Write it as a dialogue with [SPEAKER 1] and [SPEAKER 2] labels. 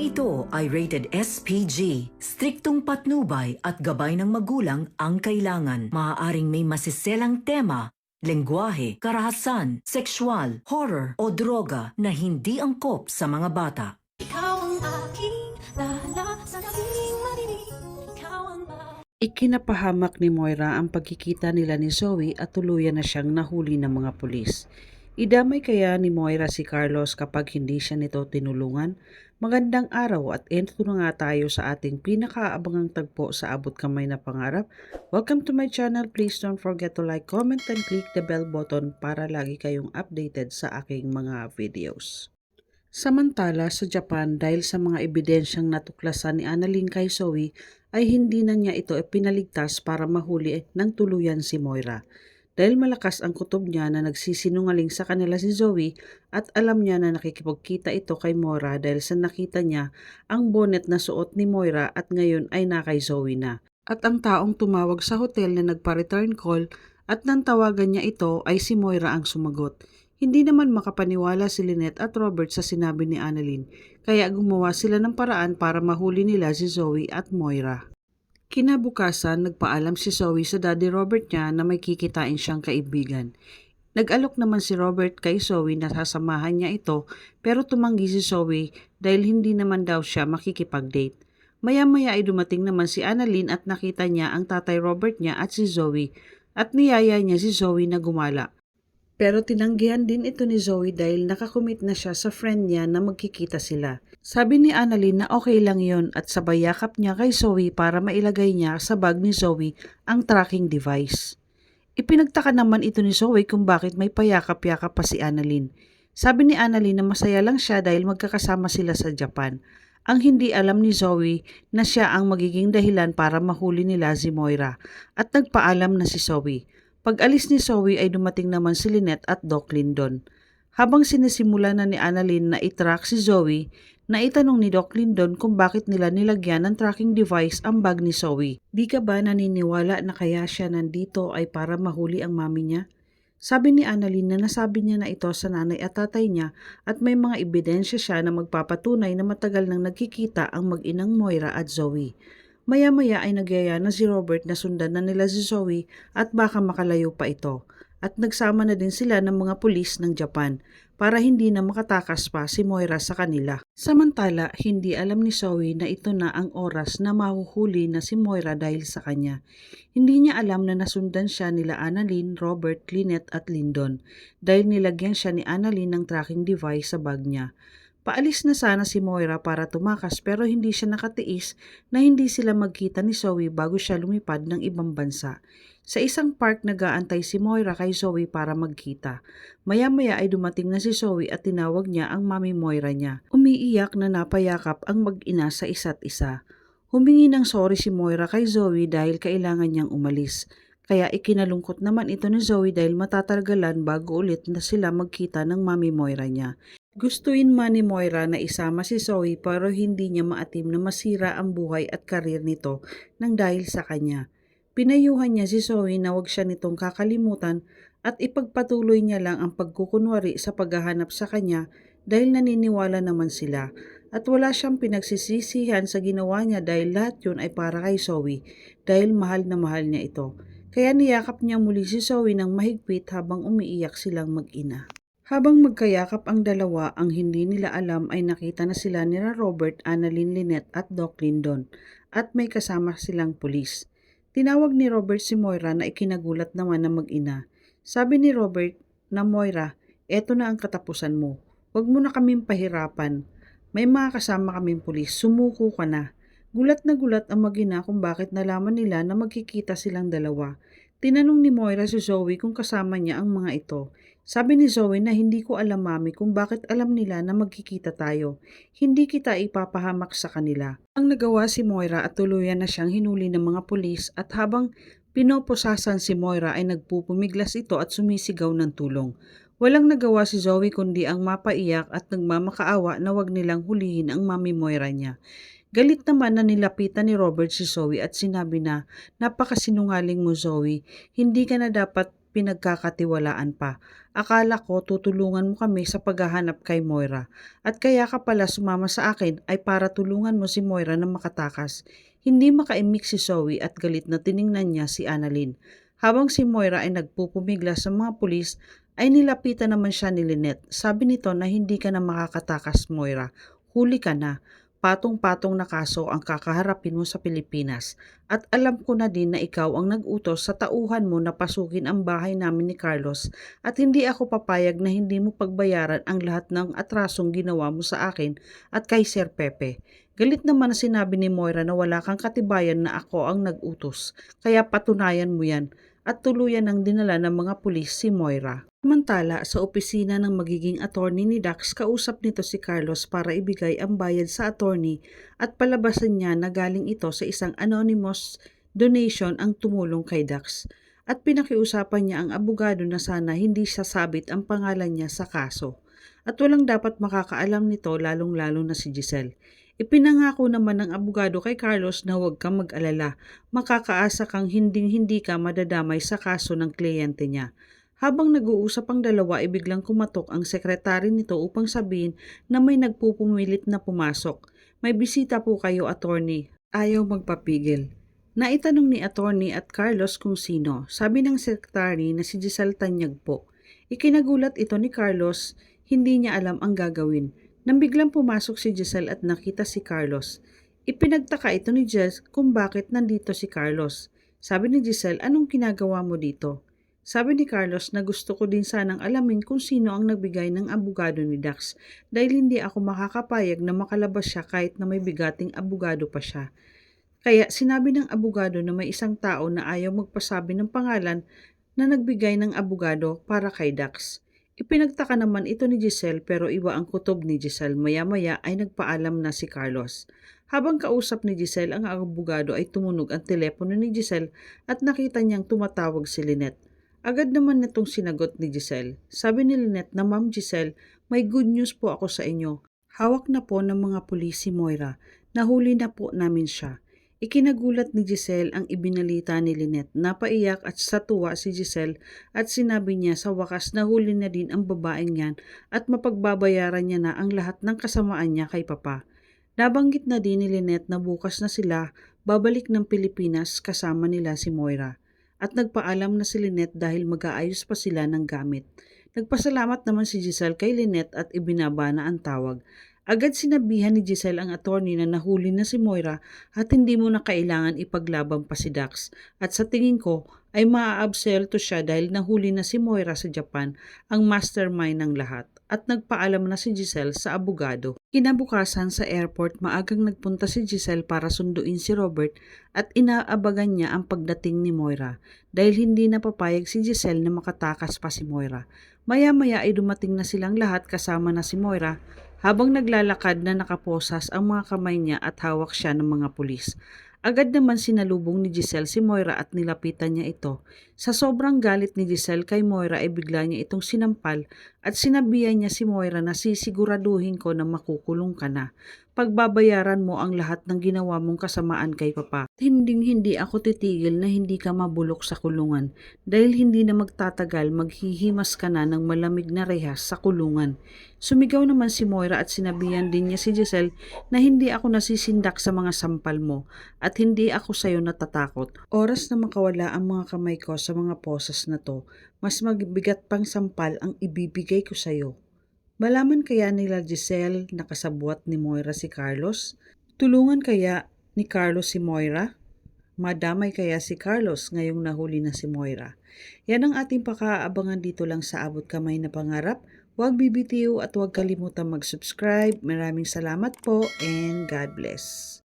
[SPEAKER 1] Programang ito ay rated SPG. Striktong patnubay at gabay ng magulang ang kailangan. Maaaring may masiselang tema, lengguwahe, karahasan, sexual, horror o droga na hindi angkop sa mga bata.
[SPEAKER 2] Ikaw ang aking dala sa gabing madilim. Ikaw ang
[SPEAKER 3] Ikinapahamak ni Moira ang pagkikita nila ni Zoe at tuluyan na siyang nahuli ng mga pulis. Idamay kaya ni Moira si Carlos kapag hindi siya nito tinulungan? Magandang araw at ito na nga tayo sa ating pinakaabangang tagpo sa abot kamay na pangarap. Welcome to my channel. Please don't forget to like, comment, and click the bell button para lagi kayong updated sa aking mga videos. Samantala sa Japan, dahil sa mga ebidensyang natuklasan ni Annalyn kay Zoe, ay hindi na niya ito pinaligtas para mahuli ng tuluyan si Moira. Dahil malakas ang kutob niya na nagsisinungaling sa kanila si Zoe at alam niya na nakikipagkita ito kay Moira dahil sa nakita niya ang bonnet na suot ni Moira at ngayon ay na kay Zoe na. At ang taong tumawag sa hotel na nagpa-return call at nang tawagan niya ito ay si Moira ang sumagot. Hindi naman makapaniwala si Lynette at Robert sa sinabi ni Annalyn, kaya gumawa sila ng paraan para mahuli nila si Zoe at Moira. Kinabukasan, nagpaalam si Zoe sa Daddy Robert niya na may kikitain siyang kaibigan. Nag-alok naman si Robert kay Zoe na sasamahan niya ito pero tumanggi si Zoe dahil hindi naman daw siya makikipag-date. Maya-maya ay dumating naman si Annalyn at nakita niya ang tatay Robert niya at si Zoe at niyaya niya si Zoe na gumala. Pero tinanggihan din ito ni Zoe dahil nakakumit na siya sa friend niya na magkikita sila. Sabi ni Annalyn na okay lang yon at sabay yakap niya kay Zoe para mailagay niya sa bag ni Zoe ang tracking device. Ipinagtaka naman ito ni Zoe kung bakit may payakap-yakap pa si Annalyn. Sabi ni Annalyn na masaya lang siya dahil magkakasama sila sa Japan. Ang hindi alam ni Zoe na siya ang magiging dahilan para mahuli nila si Moira at nagpaalam na si Zoe. Pag-alis ni Zoe ay dumating naman si Lynette at Doc Lindon. Habang sinisimula na ni Annalyn na itrack si Zoe, naitanong ni Doc Lindon kung bakit nila nilagyan ng tracking device ang bag ni Zoe. Di ka ba naniniwala na kaya siya nandito ay para mahuli ang mami niya? Sabi ni Annalyn na nasabi niya na ito sa nanay at tatay niya at may mga ebidensya siya na magpapatunay na matagal nang nagkikita ang mag-inang Moira at Zoe. Maya-maya ay nagyaya na si Robert na sundan na nila si Zoe at baka makalayo pa ito. At nagsama na din sila ng mga pulis ng Japan para hindi na makatakas pa si Moira sa kanila. Samantala, hindi alam ni Zoe na ito na ang oras na mahuhuli na si Moira dahil sa kanya. Hindi niya alam na nasundan siya nila Annalyn, Robert, Lynette at Lindon dahil nilagyan siya ni Annalyn ng tracking device sa bag niya. Paalis na sana si Moira para tumakas pero hindi siya nakatiis na hindi sila magkita ni Zoe bago siya lumipad ng ibang bansa. Sa isang park nag-aantay si Moira kay Zoe para magkita. Maya-maya ay dumating na si Zoe at tinawag niya ang mami Moira niya. Umiiyak na napayakap ang mag-ina sa isa't isa. Humingi ng sorry si Moira kay Zoe dahil kailangan niyang umalis. Kaya ikinalungkot naman ito ni Zoe dahil matatargalan bago ulit na sila magkita ng mami Moira niya. Gustuin man ni Moira na isama si Zoe pero hindi niya maatim na masira ang buhay at karir nito nang dahil sa kanya. Pinayuhan niya si Zoe na huwag siya nitong kakalimutan at ipagpatuloy niya lang ang pagkukunwari sa paghahanap sa kanya dahil naniniwala naman sila. At wala siyang pinagsisisihan sa ginawa niya dahil lahat yun ay para kay Zoe dahil mahal na mahal niya ito. Kaya niyakap niya muli si Zoe ng mahigpit habang umiiyak silang mag-ina. Habang magkayakap ang dalawa, ang hindi nila alam ay nakita na sila ni Robert, Annalyn, Lynette at Doc Lindon at may kasama silang pulis. Tinawag ni Robert si Moira na ikinagulat naman ng mag-ina. Sabi ni Robert na Moira, eto na ang katapusan mo. Huwag mo na kaming pahirapan. May mga kasama kaming pulis, sumuko ka na. Gulat na gulat ang mag-ina kung bakit nalaman nila na magkikita silang dalawa. Tinanong ni Moira si Zoe kung kasama niya ang mga ito. Sabi ni Zoe na hindi ko alam mami kung bakit alam nila na magkikita tayo. Hindi kita ipapahamak sa kanila. Ang nagawa si Moira at tuluyan na siyang hinuli ng mga pulis at habang pinoposasan si Moira ay nagpupumiglas ito at sumisigaw ng tulong. Walang nagawa si Zoe kundi ang mapaiyak at nagmamakaawa na wag nilang hulihin ang mami Moira niya. Galit naman na nilapitan ni Robert si Zoe at sinabi na, napakasinungaling mo Zoe, hindi ka na dapat pinagkakatiwalaan pa. Akala ko tutulungan mo kami sa paghahanap kay Moira. At kaya ka pala sumama sa akin ay para tulungan mo si Moira na makatakas. Hindi makaimik si Zoe at galit na tiningnan niya si Annalyn. Habang si Moira ay nagpupumigla sa mga pulis, ay nilapitan naman siya ni Lynette. Sabi nito na hindi ka na makakatakas, Moira. Huli ka na. Patong-patong na kaso ang kakaharapin mo sa Pilipinas. At alam ko na din na ikaw ang nag-utos sa tauhan mo na pasukin ang bahay namin ni Carlos at hindi ako papayag na hindi mo pagbayaran ang lahat ng atrasong ginawa mo sa akin at kay Sir Pepe. Galit naman na sinabi ni Moira na wala kang katibayan na ako ang nag-utos, kaya patunayan mo yan. At tuluyan ang dinala ng mga pulis si Moira. Samantala, sa opisina ng magiging attorney ni Dax, kausap nito si Carlos para ibigay ang bayad sa attorney at palabasan niya na galing ito sa isang anonymous donation ang tumulong kay Dax. At pinakiusapan niya ang abogado na sana hindi sasabit ang pangalan niya sa kaso. At walang dapat makakaalam nito lalong-lalo na si Giselle. Ipinangako naman ng abogado kay Carlos na huwag kang mag-alala, makakaasa kang hinding-hindi ka madadamay sa kaso ng kliyente niya. Habang nag-uusap ang dalawa ay biglang kumatok ang sekretary nito upang sabihin na may nagpupumilit na pumasok. May bisita po kayo, attorney. Ayaw magpapigil. Naitanong ni attorney at Carlos kung sino. Sabi ng sekretary na si Giselle Tanyag po. Ikinagulat ito ni Carlos, hindi niya alam ang gagawin. Nang biglang pumasok si Giselle at nakita si Carlos, ipinagtaka ito ni Jess kung bakit nandito si Carlos. Sabi ni Giselle, anong ginagawa mo dito? Sabi ni Carlos na gusto ko din sanang alamin kung sino ang nagbigay ng abogado ni Dax dahil hindi ako makakapayag na makalabas siya kahit na may bigating abogado pa siya. Kaya sinabi ng abogado na may isang tao na ayaw magpasabi ng pangalan na nagbigay ng abogado para kay Dax. Ipinagtaka naman ito ni Giselle pero iba ang kutob ni Giselle. Maya-maya ay nagpaalam na si Carlos. Habang kausap ni Giselle ang abogado ay tumunog ang telepono ni Giselle at nakita niyang tumatawag si Lynette. Agad naman nitong sinagot ni Giselle. Sabi ni Lynette na Ma'am Giselle, may good news po ako sa inyo. Hawak na po ng mga pulis si Moira. Nahuli na po namin siya. Ikinagulat ni Giselle ang ibinalita ni Lynette. Napaiyak at sa tuwa si Giselle at sinabi niya sa wakas na huli na din ang babaeng yan at mapagbabayaran niya na ang lahat ng kasamaan niya kay Papa. Nabanggit na din ni Lynette na bukas na sila babalik ng Pilipinas kasama nila si Moira. At nagpaalam na si Lynette dahil mag-aayos pa sila ng gamit. Nagpasalamat naman si Giselle kay Lynette at ibinaba na ang tawag. Agad sinabihan ni Giselle ang attorney na nahuli na si Moira at hindi mo na kailangan ipaglabang pa si Dax. At sa tingin ko ay maaabselto siya dahil nahuli na si Moira sa Japan, ang mastermind ng lahat. At nagpaalam na si Giselle sa abogado. Kinabukasan sa airport, maagang nagpunta si Giselle para sunduin si Robert at inaabagan niya ang pagdating ni Moira dahil hindi napapayag si Giselle na makatakas pa si Moira. Maya-maya ay dumating na silang lahat kasama na si Moira. Habang naglalakad na nakaposas ang mga kamay niya at hawak siya ng mga pulis. Agad naman sinalubong ni Giselle si Moira at nilapitan niya ito. Sa sobrang galit ni Giselle kay Moira ay bigla niya itong sinampal at sinabihan niya si Moira na sisiguraduhin ko na makukulong ka na. Pagbabayaran mo ang lahat ng ginawa mong kasamaan kay Papa. Hindi ako titigil na hindi ka mabulok sa kulungan dahil hindi na magtatagal maghihimas ka na ng malamig na rehas sa kulungan. Sumigaw naman si Moira at sinabihan din niya si Giselle na hindi ako nasisindak sa mga sampal mo at hindi ako sayo natatakot. Oras na makawala ang mga kamay ko sa mga posas na to, mas magbigat pang sampal ang ibibigay ko sayo. Malaman kaya nila Giselle na kasabwat ni Moira si Carlos? Tulungan kaya ni Carlos si Moira? Madamay kaya si Carlos ngayong nahuli na si Moira? Yan ang ating pakaabangan dito lang sa Abot Kamay na Pangarap. Huwag bibitiw at huwag kalimutan mag-subscribe. Maraming salamat po and God bless.